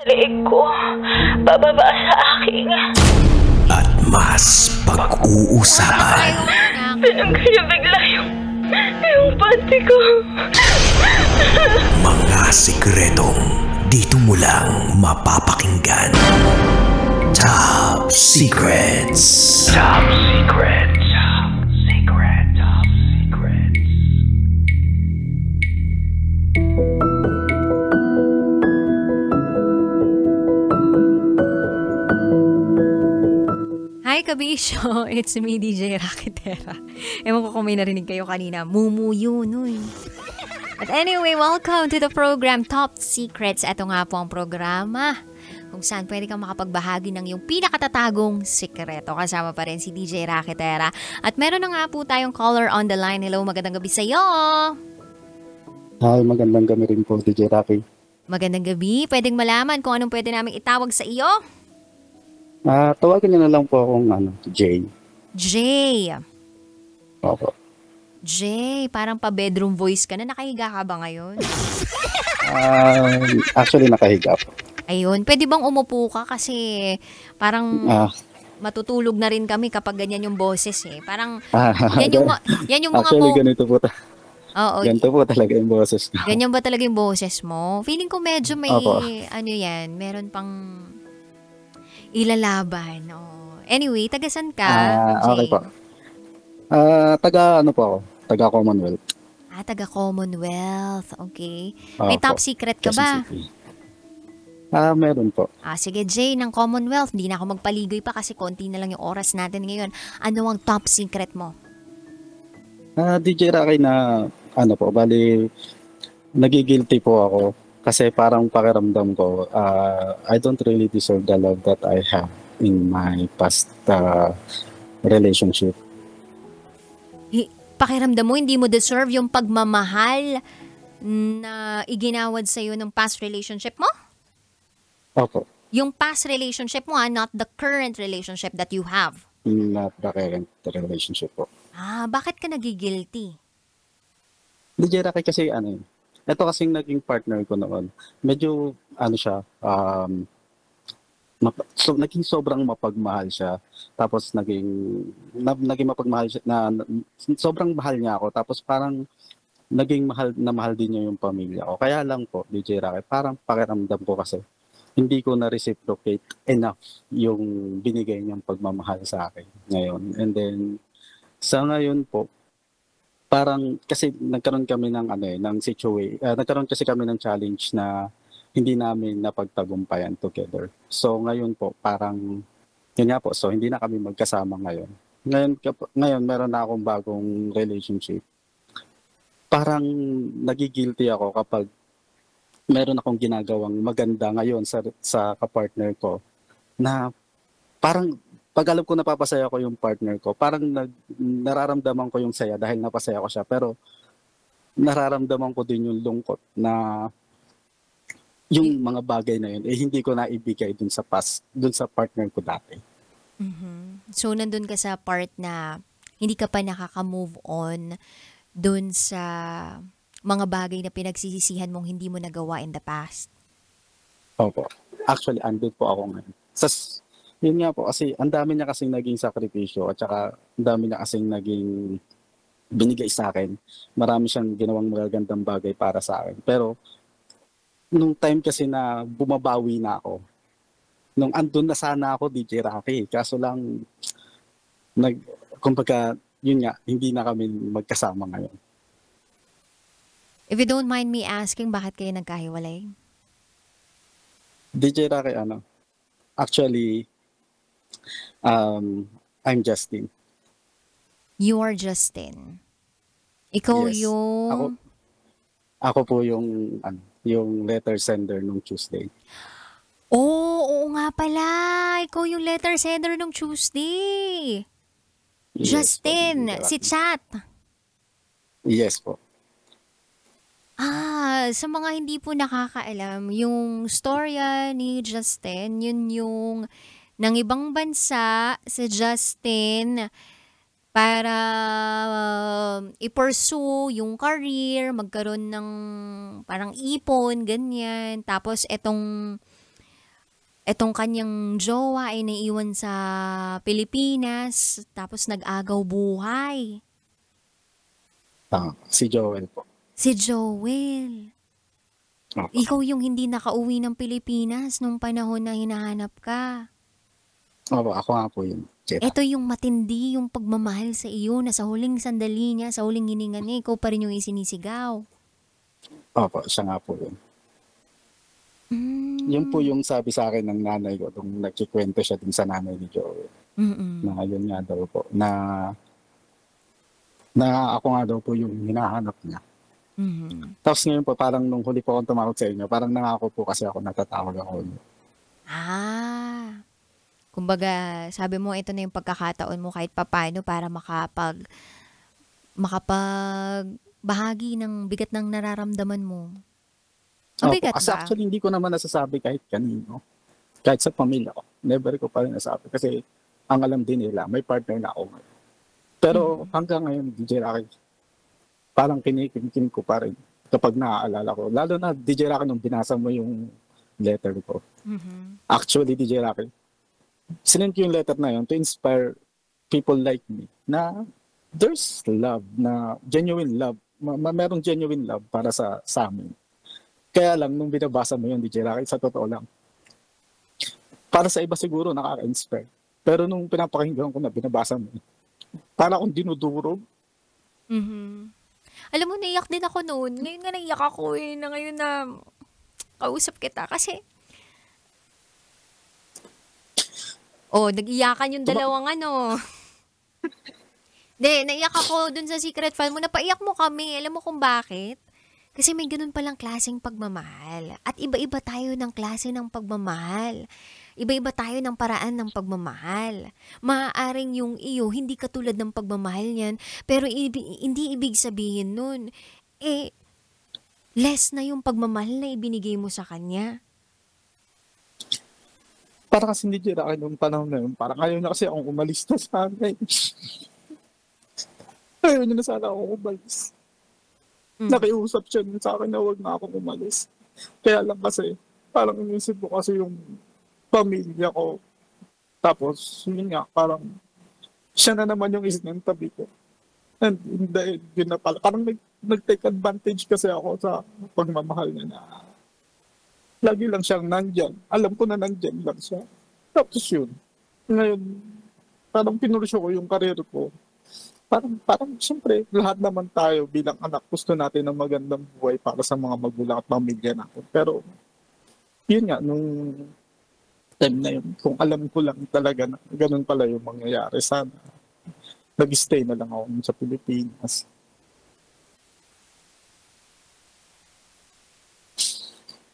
Leeg ko, bababa sa aking At mas pag-uusapan. pinangkaya bigla yung panty ko. Mga sikretong dito mo lang mapapakinggan. Top Secrets. Top Secrets. Top Secret. Top Secrets. Hi, Kabisyo! It's me, DJ Rakitera. Ewan ko kung may narinig kayo kanina. Mumuyo, nun. But anyway, welcome to the program Top Secrets. Ito nga po ang programa kung saan pwede kang makapagbahagi ng iyong pinakatatagong sikreto. Kasama pa rin si DJ Rakitera. At meron na nga po tayong caller on the line. Hello, magandang gabi sa'yo! Hi, magandang gabi rin po, DJ Rocky. Magandang gabi. Pwedeng malaman kung anong pwede namin itawag sa iyo? Tawagan niyo na lang po akong Jay. Jay. Opo. Jay, parang pa-bedroom voice ka na. Nakahiga ka ba ngayon? Actually, nakahiga po. Ayun, pwede bang umupo ka kasi parang matutulog na rin kami kapag ganyan yung boses eh. Parang yan yung mga actually, ganito po. Oo. Ganito po talaga yung boses ko. Ganyan ba talaga yung boses mo? Feeling ko medyo may Opo. meron pang ilalaban. Oh. Anyway, tagasan ka, Okay Jay? po. Taga Commonwealth. Taga Commonwealth. Okay. May Opo. top secret ka ba? Quezon City. Meron po. Sige, Jay, ng Commonwealth. Hindi na ako magpaligoy pa kasi konti na lang yung oras natin ngayon. Ano ang top secret mo? DJ Rocky na, bali, nagigilty po ako. Kasi parang pakiramdam ko, I don't really deserve the love that I have in my past relationship. Pakiramdam mo, hindi mo deserve yung pagmamahal na iginawad sa'yo ng past relationship mo? Opo. Yung past relationship mo, not the current relationship that you have. Not the current relationship po. Bakit ka nagigilty? DJ Rocky kasi ito kasing naging partner ko noon. Medyo naging sobrang mapagmahal siya. Tapos naging mapagmahal siya sobrang mahal niya ako. Tapos parang naging mahal din niya yung pamilya ko. Kaya lang po, DJ Rocky, parang pakiramdam ko kasi hindi ko na-reciprocate enough yung binigay niyang pagmamahal sa akin ngayon. And then sa ngayon po, parang kasi nagkaroon kami ng situation, nagkaroon kasi kami ng challenge na hindi namin napagtagumpayan together. So ngayon po, parang yun nga po, so hindi na kami magkasama ngayon. Ngayon meron na akong bagong relationship. Parang nagigilty ako kapag meron akong ginagawang maganda ngayon sa kapartner ko na parang pag alam ko napapasaya ko yung partner ko, parang nararamdaman ko yung saya dahil napasaya ko siya. Pero nararamdaman ko din yung lungkot na yung mga bagay na yun, hindi ko na ibigay dun sa partner ko dati. Mm-hmm. So, nandun ka sa part na hindi ka pa nakaka-move on dun sa mga bagay na pinagsisisihan mong hindi mo nagawa in the past. Opo. Actually, andun po ako ngayon. Yun nga po, kasi ang dami niya kasing naging sakripisyo at saka ang dami niya kasing naging binigay sa akin. Marami siyang ginawang magagandang bagay para sa akin. Pero nung time kasi na bumabawi na ako, nung andun na sana ako, DJ Rocky, kaso lang, kumbaga, yun nga, hindi na kami magkasama ngayon. If you don't mind me asking, bakit kayo nagkahiwalay? DJ Rocky, actually, I'm Justin. You are Justin. Ikaw Yes. yung... Ako po yung letter sender nung Tuesday. Oo nga pala. Ikaw yung letter sender nung Tuesday. Yes, Justin, po, si Chat. Yes po. Sa mga hindi po nakakaalam, yung storya ni Justin, yun yung ng ibang bansa sa Justin para i-pursue yung career, magkaroon ng parang ipon, ganyan. Tapos etong etong kanyang jowa ay naiwan sa Pilipinas, tapos nag-agaw buhay. Si Joel po. Si Joel. Opo. Ikaw yung hindi nakauwi ng Pilipinas nung panahon na hinahanap ka. Opo, ako nga po yun. Jera. Ito yung matindi, yung pagmamahal sa iyo na sa huling sandali niya, sa huling hininga niya, ikaw pa rin yung isinisigaw. Opo, siya nga po yun. Yun po yung sabi sa akin ng nanay ko nung nagkikwento siya dun sa nanay ni Joel. Na yun nga daw po, na ako nga daw po yung hinahanap niya. Tapos ngayon po, parang nung huli po akong tumawag sa inyo, parang nangako po kasi ako, natatawag ako. Kumbaga, sabi mo, ito na yung pagkakataon mo kahit papano para makapagbahagi ng bigat ng nararamdaman mo. Mabigat Kasi ba? actually, hindi ko naman nasasabi kahit kanino. Kahit sa pamilya ko. Never ko pa rin nasabi. Kasi ang alam din nila, may partner na ako ngayon. Pero hanggang ngayon, DJ Rocky, parang kinikim ko pa rin kapag naaalala ko. Lalo na DJ Rocky nung binasa mo yung letter ko. Actually, DJ Rocky, sinend ko yung letter na yun to inspire people like me na there's love, na genuine love. Merong genuine love para sa amin. Kaya lang, nung binabasa mo yun, DJ Rocky, sa totoo lang, para sa iba siguro nakaka-inspire. Pero nung pinapakinggan ko na binabasa mo, para akong dinudurog. Alam mo, naiyak din ako noon. Ngayon nga naiyak ako na ngayon na kausap kita. Kasi, nag-iyakan yung dalawang Hindi, naiyak ako dun sa secret file mo. Napaiyak mo kami. Alam mo kung bakit? Kasi may ganun palang klaseng pagmamahal. At iba-iba tayo ng klase ng pagmamahal. Iba-iba tayo ng paraan ng pagmamahal. Maaaring yung iyo, hindi katulad ng pagmamahal niyan, pero hindi ibig sabihin nun, less na yung pagmamahal na ibinigay mo sa kanya. Para kasi hindi dyan nung panahon na yun, parang ayaw na kasi akong umalis na sa akin. Ayaw niya na sana akong umalis. Nakiusap siya sa akin na huwag na akong umalis. Kaya lang kasi, parang inisip ko kasi yung pamilya ko. Tapos, yun nga, parang siya na naman yung ng tabi ko. And hindi, yun na pala. Parang nag-take advantage kasi ako sa pagmamahal niya na lagi lang siyang nandyan. Alam ko na nandyan lang siya. Tapos yun. Ngayon, parang pinurusyo ko yung karir ko. Parang siyempre, lahat naman tayo bilang anak, gusto natin ng magandang buhay para sa mga magulang at pamilya natin. Pero, yun nga, nung time na yun, kung alam ko lang talaga na ganun pala yung mangyayari, sana nag-stay na lang ako sa Pilipinas.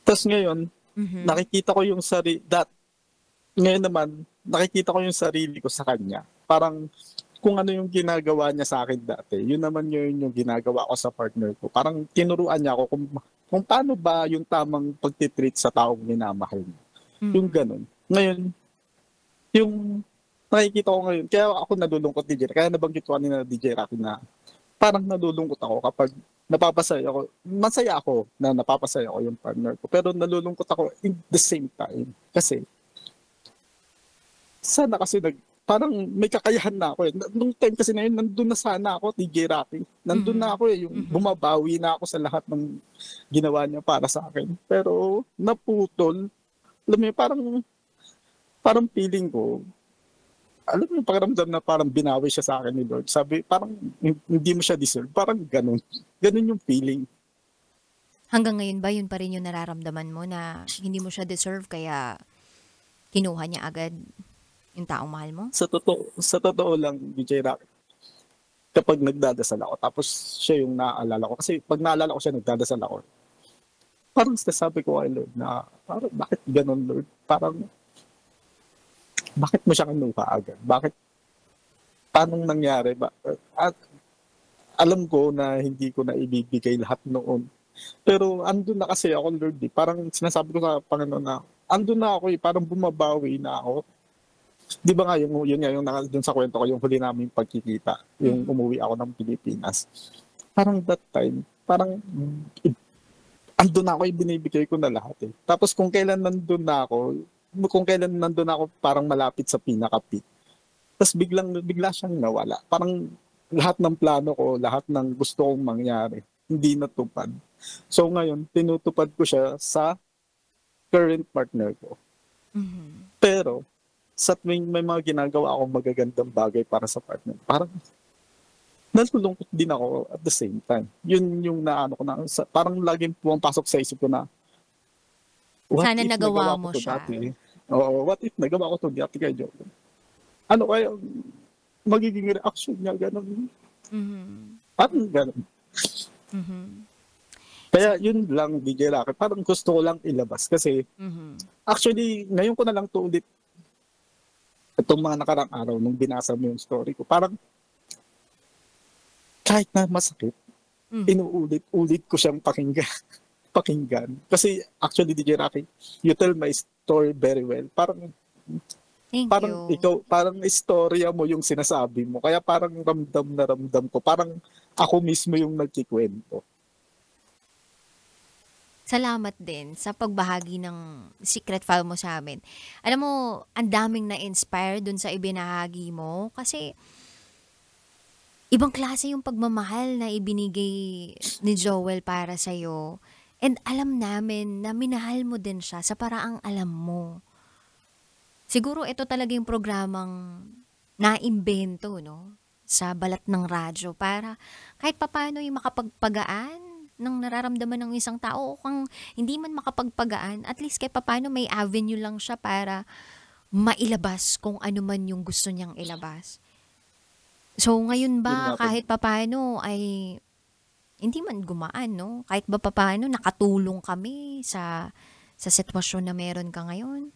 Tapos ngayon, nakikita ko yung ngayon naman, nakikita ko yung sarili ko sa kanya. Parang, kung ano yung ginagawa niya sa akin dati, yun naman yung ginagawa ko sa partner ko. Parang tinuruan niya ako kung paano ba yung tamang pagtitreat sa taong minamahal niya. Yung ganun. Ngayon, yung nakikita ko ngayon, kaya ako nalulungkot, DJ. Kaya nabanggit ko kanina, DJ Rocky, na parang nalulungkot ako kapag napapasaya ako. Masaya ako na napapasaya ko yung partner ko. Pero nalulungkot ako in the same time. Kasi, sana kasi parang may kakayahan na ako eh. Nung time kasi na yun, nandun na sana ako, DJ Rocky. Nandun na ako eh, yung bumabawi na ako sa lahat ng ginawa niya para sa akin. Pero naputol. Alam mo yun, parang feeling ko, alam mo yung pakiramdam na parang binawi siya sa akin ni Lord. Sabi, parang hindi mo siya deserve. Parang ganun. Ganun yung feeling. Hanggang ngayon ba, yun pa rin yung nararamdaman mo na hindi mo siya deserve kaya kinuha niya agad yung taong mahal mo? Sa totoo lang, DJ Rocky, kapag nagdadasal ako, tapos siya yung naaalala ko. Kasi pag naalala ko siya, nagdadasal ako. Parang sabi ko kay Lord na, parang bakit ganun, Lord? Parang, bakit mo siya kinuha agad? Bakit? Paano nangyari? At alam ko na hindi ko na ibibigay lahat noon. Pero andun na kasi ako, Lord. Parang sinasabi ko sa Panginoon na, andun na ako parang bumabawi na ako. Di ba nga, yun nga, yung dun sa kwento ko, yung huli namin pagkikita, yung umuwi ako ng Pilipinas. Parang that time, parang andun na ako, ibinibigay ko na lahat eh. Tapos kung kailan nandun na ako, kung kailan nandun ako parang malapit sa pinaka-peak. Tapos bigla siyang nawala. Parang lahat ng plano ko, lahat ng gusto kong mangyari, hindi natupad. So ngayon, tinutupad ko siya sa current partner ko. Pero, sa tuwing may mga ginagawa akong magagandang bagay para sa partner, parang nalulungkot din ako at the same time. Yun yung naano ko na, parang laging pumapasok sa isip ko na, sana nagawa mo siya. Oo, what if nagawa ko to dati kay Joe? Ano kaya magiging reaction niya, gano'n? At gano'n. Kaya yun lang, DJ Rocky, parang gusto ko lang ilabas kasi actually, ngayon ko na lang to ulit itong mga nakarang araw nung binasa mo yung story ko. Parang kahit na masakit, inuulit-ulit ko siyang pakinggan. Kasi actually, DJ Rocky, you tell my story very well. Parang ikaw, parang istorya mo yung sinasabi mo. Kaya parang ramdam ko. Parang ako mismo yung nagkikwento. Salamat din sa pagbahagi ng secret file mo sa amin. Alam mo, ang daming na-inspire dun sa ibinahagi mo kasi ibang klase yung pagmamahal na ibinigay ni Joel para sa'yo. And alam namin na minahal mo din siya sa paraang alam mo. Siguro ito talaga yung programang naimbento, no? Sa balat ng radyo para kahit papano yung makapagpagaan ng nararamdaman ng isang tao kung hindi man makapagpagaan, at least kahit papano may avenue lang siya para mailabas kung ano man yung gusto niyang ilabas. So ngayon ba kahit papano ay hindi man gumaan, no? Kahit ba papano nakatulong kami sa sitwasyon na meron ka ngayon?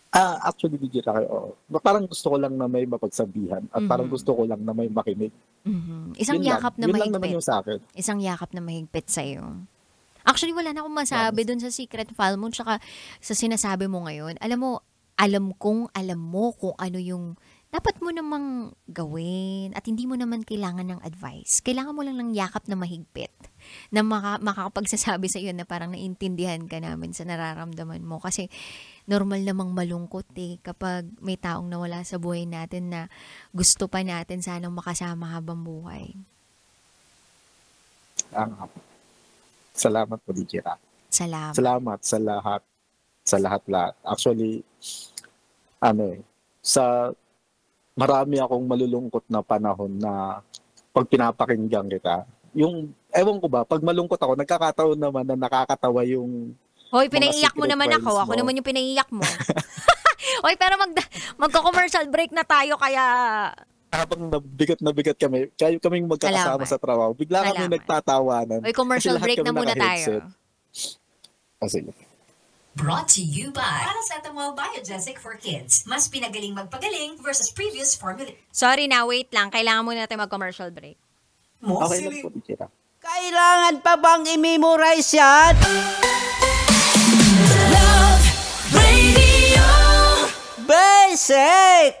Actually, DJ Rocky, parang gusto ko lang na may mapagsabihan at parang gusto ko lang na may makinig. Isang yakap na mahigpit. Yun lang naman mahigpit. yung sa akin. Isang yakap na mahigpit sa'yo. Actually, wala na akong masabi dun sa secret file mo tsaka sa sinasabi mo ngayon. Alam mo, alam mo kung ano yung dapat mo namang gawin at hindi mo naman kailangan ng advice. Kailangan mo lang ng yakap na mahigpit na makakapagsasabi sa iyo na parang naintindihan ka namin sa nararamdaman mo. Kasi normal namang malungkot kapag may taong nawala sa buhay natin na gusto pa natin sanang makasama habang buhay. Salamat po, DJ Rocky. Salamat sa lahat. Sa lahat-lahat. Actually, sa marami akong malulungkot na panahon na pag pinapakinggan kita, yung, ewan ko ba, pag malungkot ako, nagkakataon naman na nakakatawa yung Hoy, pinaiiyak mo naman ako. Ako naman yung pinaiiyak mo. Hoy, pero magko-commercial break na tayo kaya habang nabigat kami, kaya kaming magkakasama sa trabaho, bigla kami nagtatawanan. Hoy, commercial break na muna tayo. Sige. Brought to you by Paracetamol Biogesic for Kids. Mas pinagaling magpagaling versus previous formula. Sorry na, wait lang. Kailangan muna natin mag-commercial break. Okay lang po, DJ Rocky. Kailangan pa bang i-memorize yan? Love Radio Basic!